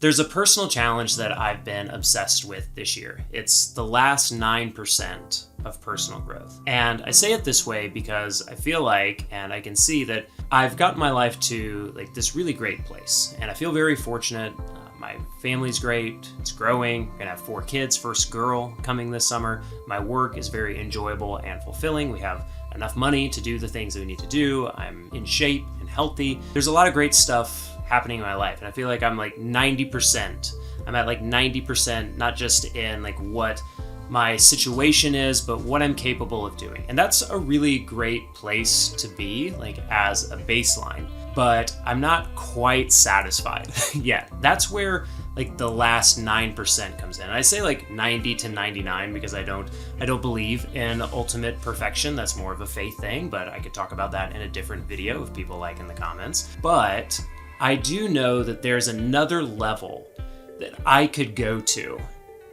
There's a personal challenge that I've been obsessed with this year. It's the last 9% of personal growth. And I say it this way because I feel like, and I can see that I've gotten my life to like this really great place. And I feel very fortunate. My family's great. It's growing. I'm gonna have 4 kids, first girl coming this summer. My work is very enjoyable and fulfilling. We have enough money to do the things that we need to do. I'm in shape and healthy. There's a lot of great stuff happening in my life, and I feel like I'm like 90%. I'm at like 90%, not just in like what my situation is, but what I'm capable of doing. And that's a really great place to be, like as a baseline. But I'm not quite satisfied yet. That's where like the last 9% comes in. And I say like 90 to 99 because I don't believe in ultimate perfection. That's more of a faith thing, but I could talk about that in a different video if people like in the comments. But I do know that there's another level that I could go to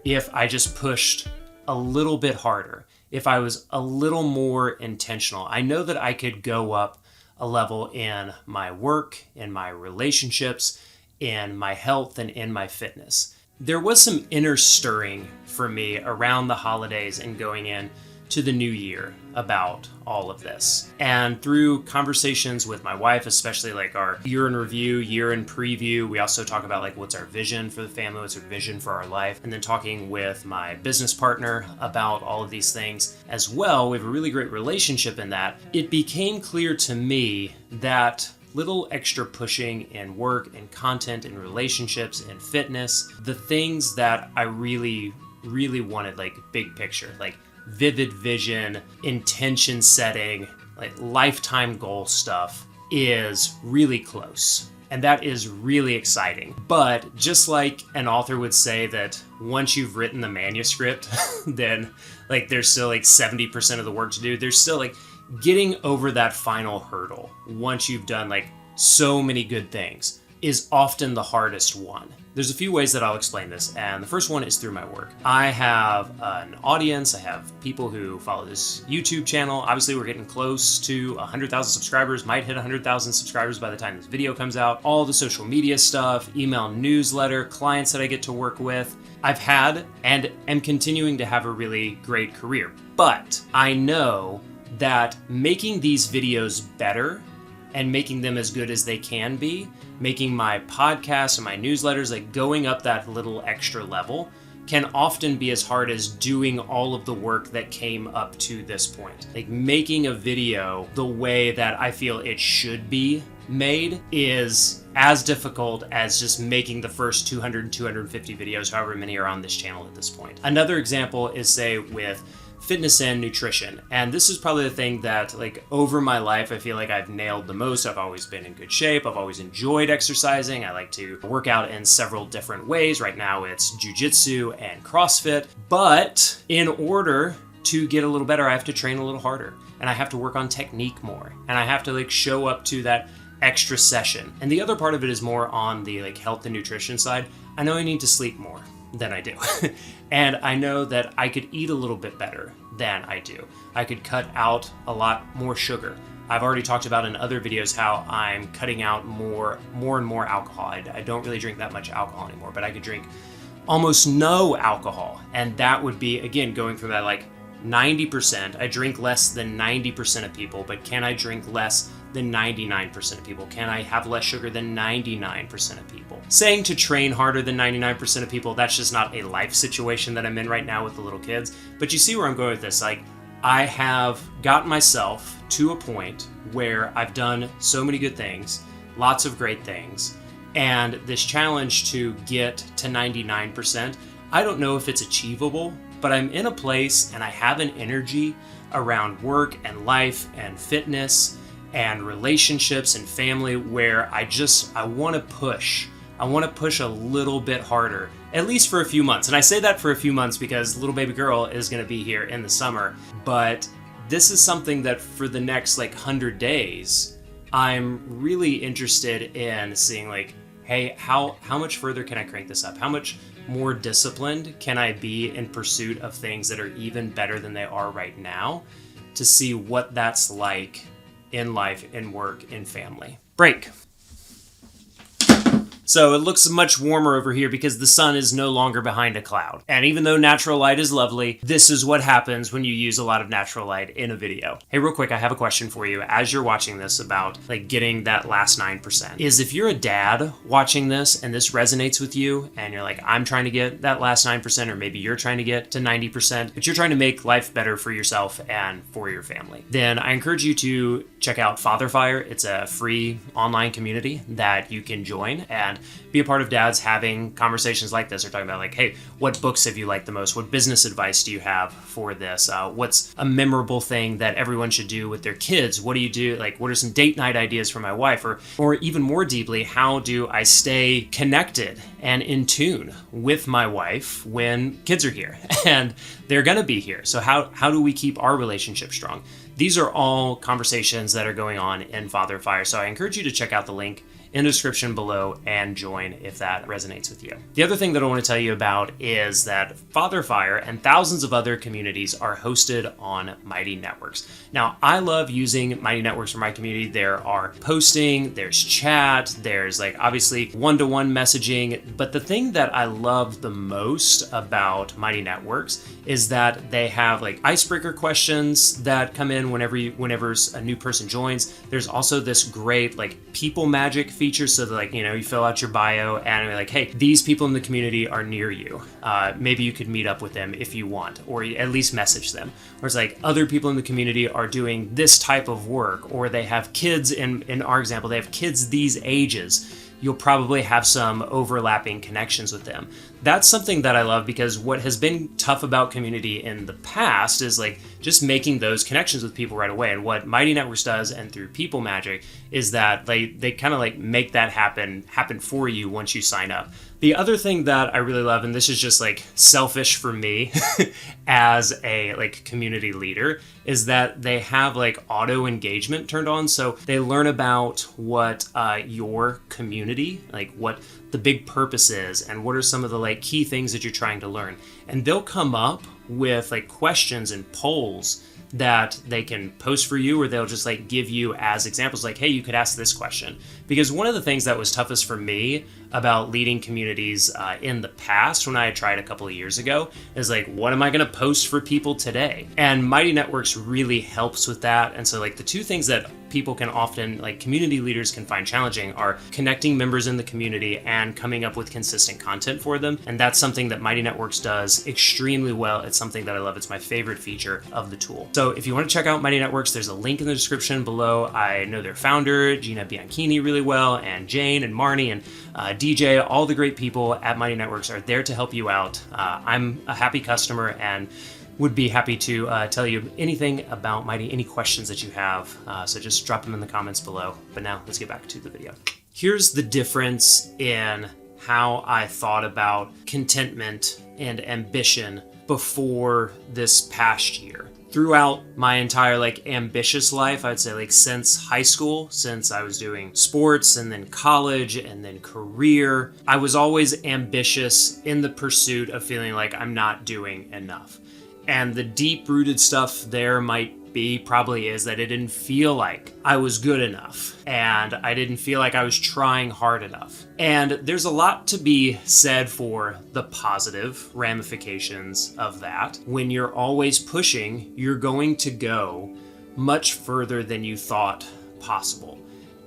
if I just pushed a little bit harder, if I was a little more intentional. I know that I could go up a level in my work, in my relationships, in my health, and in my fitness. There was some inner stirring for me around the holidays and going in to the new year about all of this. And through conversations with my wife, especially like our year in review, year in preview, we also talk about like what's our vision for the family, what's our vision for our life, and then talking with my business partner about all of these things as well. We have a really great relationship in that. It became clear to me that little extra pushing in work and content and relationships and fitness, the things that I really, really wanted, like big picture, like vivid vision, intention setting, like lifetime goal stuff is really close. And that is really exciting. But just like an author would say that once you've written the manuscript, then like there's still like 70% of the work to do. There's still like getting over that final hurdle once you've done like so many good things is often the hardest one. There's a few ways that I'll explain this, and the first one is through my work. I have an audience, I have people who follow this YouTube channel. Obviously, we're getting close to 100,000 subscribers, might hit 100,000 subscribers by the time this video comes out. All the social media stuff, email newsletter, clients that I get to work with. I've had and am continuing to have a really great career, but I know that making these videos better and making them as good as they can be, making my podcast and my newsletters, like going up that little extra level, can often be as hard as doing all of the work that came up to this point. Like making a video the way that I feel it should be made is as difficult as just making the first 200 and 250 videos, however many are on this channel at this point. Another example is, say, with fitness and nutrition. And this is probably the thing that like over my life, I feel like I've nailed the most. I've always been in good shape. I've always enjoyed exercising. I like to work out in several different ways. Right now it's jujitsu and CrossFit. But in order to get a little better, I have to train a little harder and I have to work on technique more. And I have to like show up to that extra session. And the other part of it is more on the like health and nutrition side. I know I need to sleep more than I do. And I know that I could eat a little bit better than I do. I could cut out a lot more sugar. I've already talked about in other videos how I'm cutting out more and more alcohol. I don't really drink that much alcohol anymore, but I could drink almost no alcohol. And that would be, again, going from that like 90%. I drink less than 90% of people, but can I drink less than 99% of people? Can I have less sugar than 99% of people? Saying to train harder than 99% of people, that's just not a life situation that I'm in right now with the little kids. But you see where I'm going with this. Like, I have gotten myself to a point where I've done so many good things, lots of great things, and this challenge to get to 99%, I don't know if it's achievable, but I'm in a place and I have an energy around work and life and fitness and relationships and family where I want to push. I want to push a little bit harder, at least for a few months. And I say that for a few months because little baby girl is going to be here in the summer. But this is something that for the next like 100 days, I'm really interested in seeing like, hey, how much further can I crank this up? How much more disciplined can I be in pursuit of things that are even better than they are right now, to see what that's like in life, in work, in family. Break. So it looks much warmer over here because the sun is no longer behind a cloud. And even though natural light is lovely, this is what happens when you use a lot of natural light in a video. Hey, real quick, I have a question for you as you're watching this about like getting that last 9%. Is if you're a dad watching this and this resonates with you and you're like, I'm trying to get that last 9%, or maybe you're trying to get to 90%, but you're trying to make life better for yourself and for your family, then I encourage you to check out Fatherfire. It's a free online community that you can join and be a part of dads having conversations like this. Or talking about like, hey, what books have you liked the most? What business advice do you have for this? What's a memorable thing that everyone should do with their kids? What do you do? Like, what are some date night ideas for my wife? Or even more deeply, how do I stay connected and in tune with my wife when kids are here? And they're going to be here. So how do we keep our relationship strong? These are all conversations that are going on in Fatherfire. So I encourage you to check out the link in the description below and join if that resonates with you. The other thing that I want to tell you about is that Fatherfire and thousands of other communities are hosted on Mighty Networks. Now, I love using Mighty Networks for my community. There are posting, there's chat, there's like obviously one-to-one messaging, but the thing that I love the most about Mighty Networks is that they have like icebreaker questions that come in whenever a new person joins. There's also this great like people magic feature, so that like, you fill out your bio and you're like, hey, these people in the community are near you. Maybe you could meet up with them if you want, or at least message them. Or it's like other people in the community are doing this type of work, or they have kids, in our example, they have kids these ages. You'll probably have some overlapping connections with them. That's something that I love, because what has been tough about community in the past is like just making those connections with people right away. And what Mighty Networks does, and through People Magic, is that they kind of like make that happen for you once you sign up. The other thing that I really love, and this is just like selfish for me as a like community leader, is that they have like auto engagement turned on. So they learn about what your community, like what the big purpose is, and what are some of the like key things that you're trying to learn. And they'll come up with like questions and polls that they can post for you, or they'll just like give you as examples, like, hey, you could ask this question. Because one of the things that was toughest for me about leading communities in the past, when I had tried a couple of years ago, is like, what am I going to post for people today? And Mighty Networks really helps with that. And so like the two things that people can often, like community leaders can find challenging, are connecting members in the community and coming up with consistent content for them. And that's something that Mighty Networks does extremely well. It's something that I love. It's my favorite feature of the tool. So if you want to check out Mighty Networks, there's a link in the description below. I know their founder, Gina Bianchini, really well, and Jane and Marnie and DJ, all the great people at Mighty Networks are there to help you out. I'm a happy customer and would be happy to tell you anything about Mighty, any questions that you have. So just drop them in the comments below. But now let's get back to the video. Here's the difference in how I thought about contentment and ambition before this past year. Throughout my entire like ambitious life, I'd say like since high school, since I was doing sports and then college and then career, I was always ambitious in the pursuit of feeling like I'm not doing enough. And the deep-rooted stuff there probably is that it didn't feel like I was good enough, and I didn't feel like I was trying hard enough. And there's a lot to be said for the positive ramifications of that. When you're always pushing, you're going to go much further than you thought possible.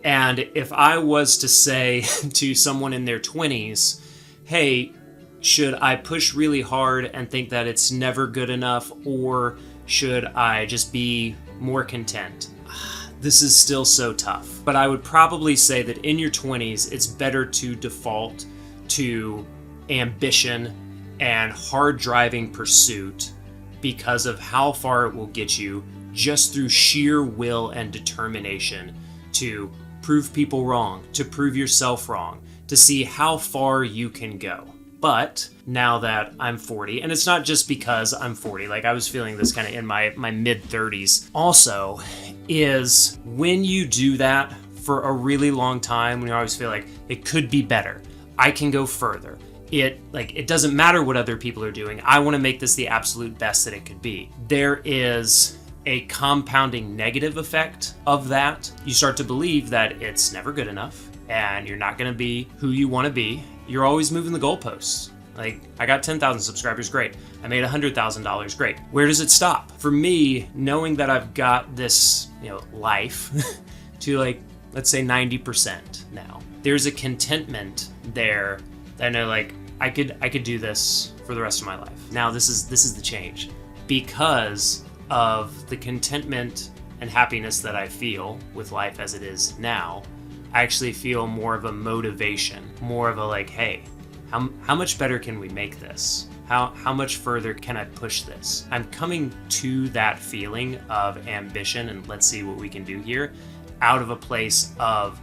And if I was to say to someone in their 20s, hey, should I push really hard and think that it's never good enough, or should I just be more content? This is still so tough. But I would probably say that in your 20s, it's better to default to ambition and hard driving pursuit because of how far it will get you just through sheer will and determination to prove people wrong, to prove yourself wrong, to see how far you can go. But now that I'm 40, and it's not just because I'm 40, like I was feeling this kind of in my mid-30s also, is when you do that for a really long time, when you always feel like it could be better, I can go further. It doesn't matter what other people are doing. I want to make this the absolute best that it could be. There is a compounding negative effect of that. You start to believe that it's never good enough. and you're not going to be who you want to be. You're always moving the goalposts. Like, I got 10,000 subscribers, great. I made $100,000, great. Where does it stop? For me, knowing that I've got this, life to like, let's say 90% now, there's a contentment there that I know, like, I could do this for the rest of my life. Now this is the change. Because of the contentment and happiness that I feel with life as it is now, I actually feel more of a motivation, more of a like, hey, how much better can we make this? How much further can I push this? I'm coming to that feeling of ambition and let's see what we can do here out of a place of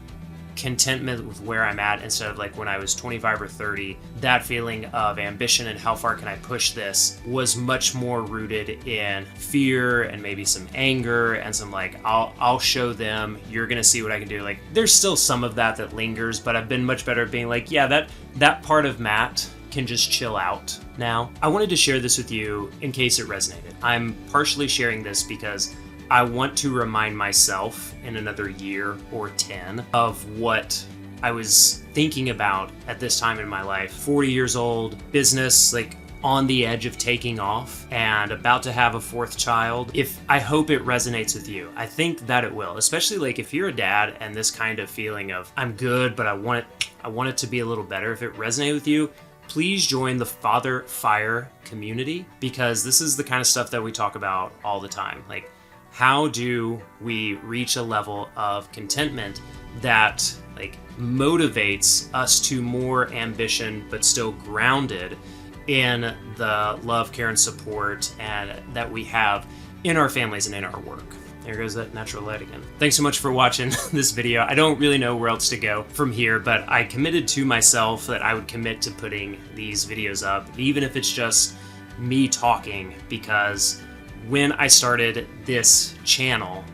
contentment with where I'm at, instead of like when I was 25 or 30, that feeling of ambition and how far can I push this was much more rooted in fear and maybe some anger and some like, I'll show them, you're gonna see what I can do. Like, there's still some of that lingers, but I've been much better at being like, yeah, that part of Matt can just chill out now. I wanted to share this with you in case it resonated. I'm partially sharing this because I want to remind myself in another year or 10 of what I was thinking about at this time in my life. 40 years old, business like on the edge of taking off and about to have a fourth child. I hope it resonates with you. I think that it will, especially like if you're a dad and this kind of feeling of I'm good, but I want it to be a little better. If it resonates with you, please join the Fatherfire community, because this is the kind of stuff that we talk about all the time. Like, how do we reach a level of contentment that like motivates us to more ambition, but still grounded in the love, care, and support and that we have in our families and in our work. There goes that natural light again. Thanks so much for watching this video. I don't really know where else to go from here, but I committed to myself that I would commit to putting these videos up, even if it's just me talking, because when I started this channel,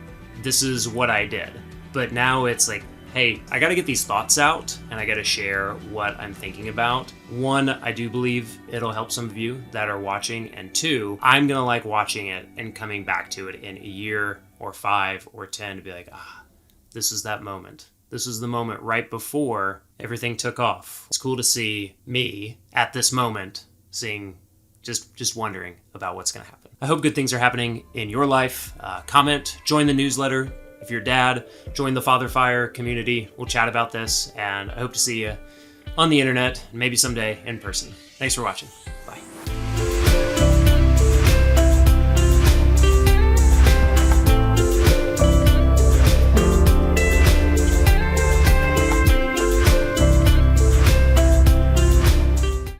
this is what I did. But now it's like, hey, I gotta get these thoughts out and I gotta share what I'm thinking about. One, I do believe it'll help some of you that are watching. And two, I'm gonna like watching it and coming back to it in a year or 5 or 10 to be like, this is that moment. This was the moment right before everything took off. It's cool to see me at this moment, just wondering about what's gonna happen. I hope good things are happening in your life. Comment, join the newsletter. If you're a dad, join the Fatherfire community. We'll chat about this, and I hope to see you on the internet, maybe someday in person. Thanks for watching. Bye.